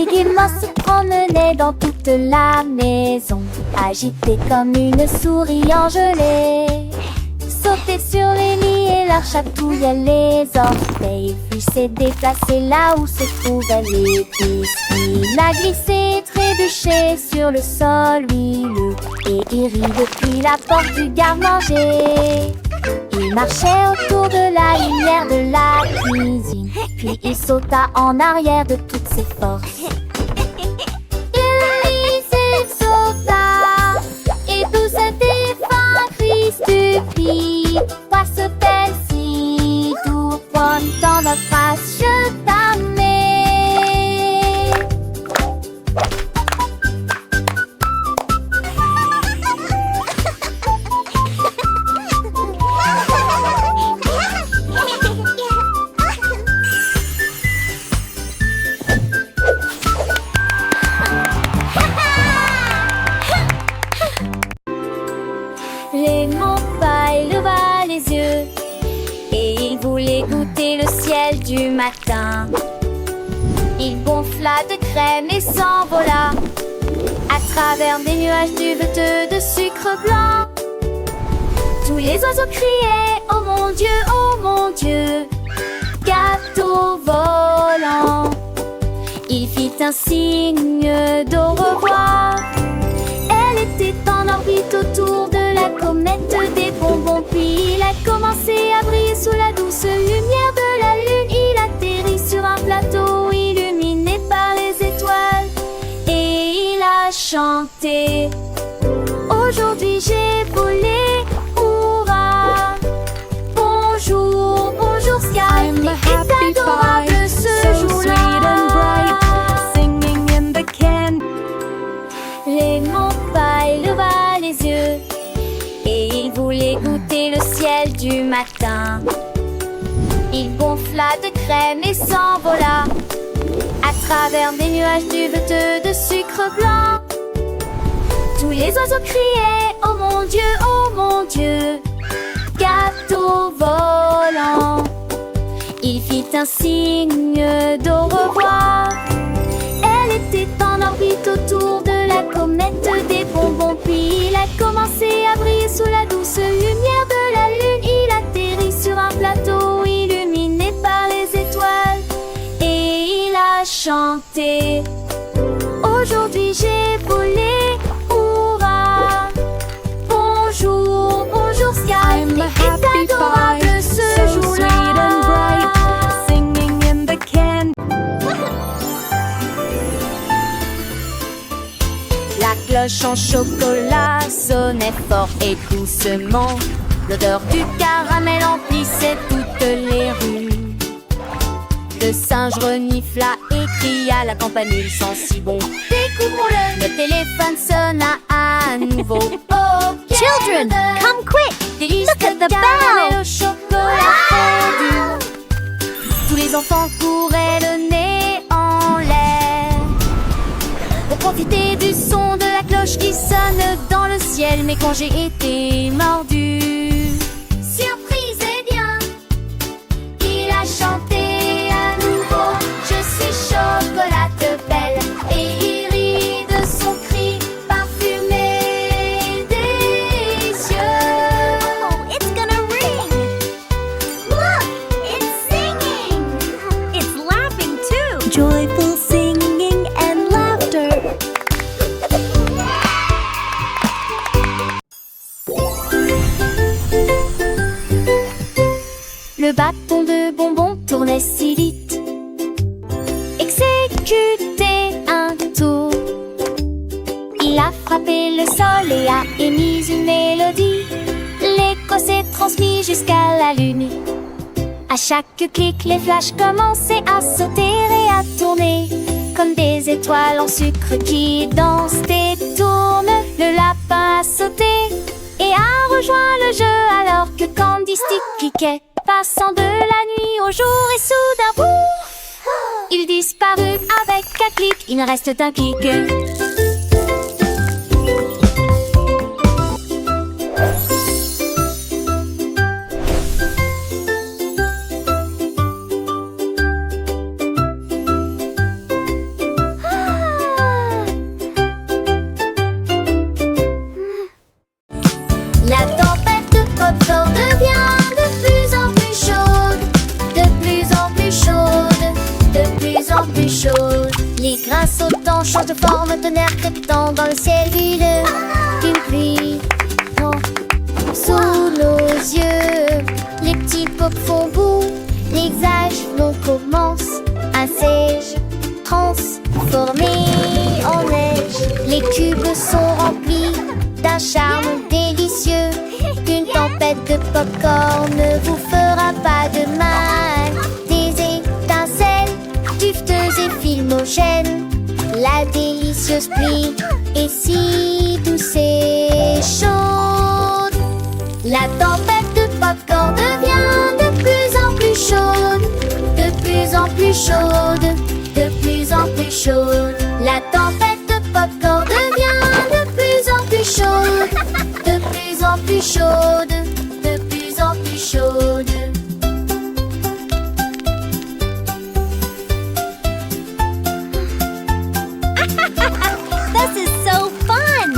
Piggy Moss se promenait dans toute la maison, agité comme une souris engelée. Sautait sur les lits et leur chatouillait les orteils. Puis s'est déplacé là où se trouvait l'épice. Il a glissé, trébuché sur le sol huileux et il rit depuis la porte du garde-manger. Il marchait autour de la lumière de la cuisine, puis il sauta en arrière de toutes ses forces. Il sauta et tout se défend, crie stupide. Quoi se passe-t-il? Tout prendre dans notre face, je t'amène. Raymond Paille leva les yeux et il voulait goûter le ciel du matin. Il gonfla de crème et s'envola à travers des nuages duveteux de sucre blanc. Tous les oiseaux criaient: oh mon Dieu, gâteau volant. Il fit un signe d'au revoir. Elle était en orbite autour de la comète des bonbons. Puis il a commencé à briller sous la douce lumière de la lune. Il atterrit sur un plateau illuminé par les étoiles et il a chanté: aujourd'hui j'ai volé, hurrah. Bonjour, bonjour Sky, est adorable ce jour-là. Raymond Paille leva les yeux et il voulait goûter le ciel du matin. Il gonfla de crème et s'envola à travers des nuages duveteux de sucre blanc. Tous les oiseaux criaient: oh mon Dieu, gâteau volant. Il fit un signe d'au revoir. Elle était en orbite autour de la comète des bonbons. Puis il a commencé à briller sous la douce lumière de la lune. Il atterrit sur un plateau illuminé par les étoiles et il a chanté: aujourd'hui j'ai volé, hurrah. Bonjour, bonjour Sky, est adorable ce jour-là. La cloche en chocolat sonnait fort et doucement. L'odeur du caramel emplissait toutes les rues. Le singe renifla et cria: la campanule sent si bon, découvrons-le. Le téléphone sonna à nouveau. Oh, Children, come quick! délice Look at de the caramel bell! au chocolat fondu. Tous les enfants couraient le nez en l'air pour profiter du son de la cloche qui sonne dans le ciel. Mais quand j'ai été mordu, surprise et bien, il a chanté à nouveau: je suis chocolat belle. Et il rit de son cri parfumé délicieux. Oh, it's gonna ring! Look, it's singing! It's laughing too! Joyful singing and laughter. Le bâton de bonbons tournait si vite, exécutait un tour. Il a frappé le sol et a émis une mélodie. L'écho s'est transmis jusqu'à la lune. À chaque clic, les flashs commençaient à sauter et à tourner comme des étoiles en sucre qui dansent et tournent. Le lapin a sauté et a rejoint le jeu alors que Candy Stick cliquait, passant de la nuit au jour. Et soudain, pouf, il disparut avec un clic. Il ne reste qu'un clic. Les grains sautants changent de forme, tonnerre crépitant dans le ciel huileux. Une pluie tombe sous nos yeux. Les petits pops font boue, l'hexagone commence. Un sèche transformé en neige. Les cubes sont remplis d'un charme délicieux. Une tempête de popcorn ne vous fera pas de mal. Des étincelles dufteuses et filmogènes. La délicieuse pluie est si douce et chaude. La tempête de popcorn devient de plus en plus chaude. De plus en plus chaude. De plus en plus chaude. La tempête de popcorn devient de plus en plus chaude. De plus en plus chaude. De plus en plus chaude. This is so fun!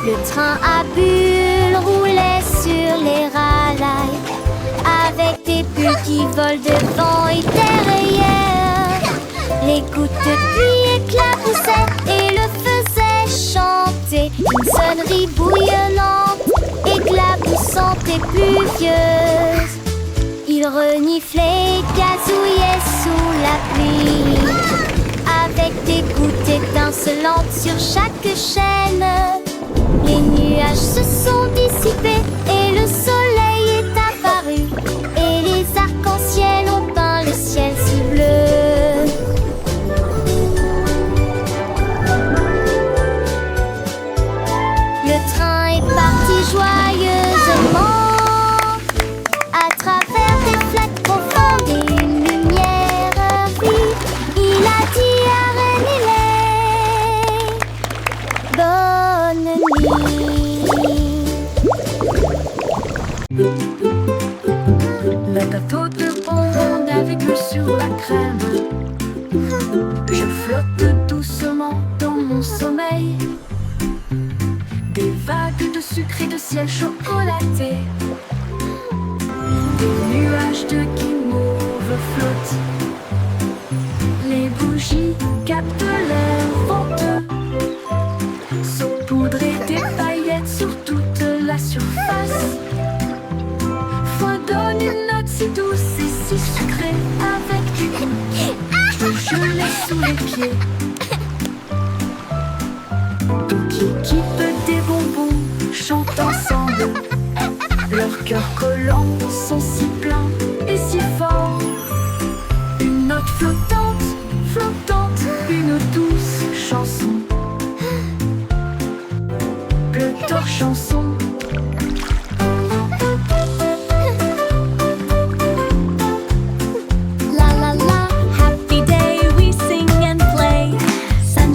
Le train à bulles roulait sur les rails, avec des bulles qui volent devant et derrière. Les gouttes de pluie éclaboussaient et le faisaient chanter. Une sonnerie bouillonnante, éclaboussante et pluvieuse. Il reniflait et gazouillait sous la pluie, avec des gouttes étincelantes sur chaque chaîne. Les nuages se sont dissipés et le soleil est apparu. Et les arcs-en-ciel ont peint le ciel si bleu. Le train est parti joyeusement à travers des flaques profondes et une lumière vive. Il a dit à René-Lé, bonne nuit. La tarte de bonbons avec le sur la crème. Je flotte doucement dans mon sommeil. Des vagues de sucre et de ciel chocolaté. Des nuages de guimauve flottent. Les bougies captent l'air venteux. Saupoudrées des paillettes sur toute la surface. Donne une note si douce et si sucrée avec du goût gelé sous les pieds. Toute l'équipe des bonbons chante ensemble. Leurs cœurs collants sont si pleins et si forts. Une note flottante, flottante, une douce chanson. Bleu d'or chanson.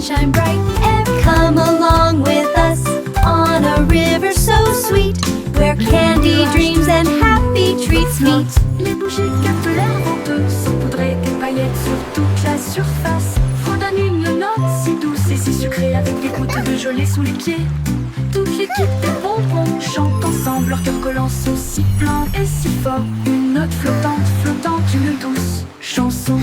Shine bright and come along with us on a river so sweet where candy dreams and happy treats meet. Les bougies captent l'air venteux, saupoudrées des paillettes sur toute la surface. Fredonne une note si douce et si sucrée avec des gouttes de gelée sous les pieds. Toute l'équipe des bonbons chante ensemble, leurs cœurs collants sont si pleins et si forts. Une note flottante, flottante, une douce chanson.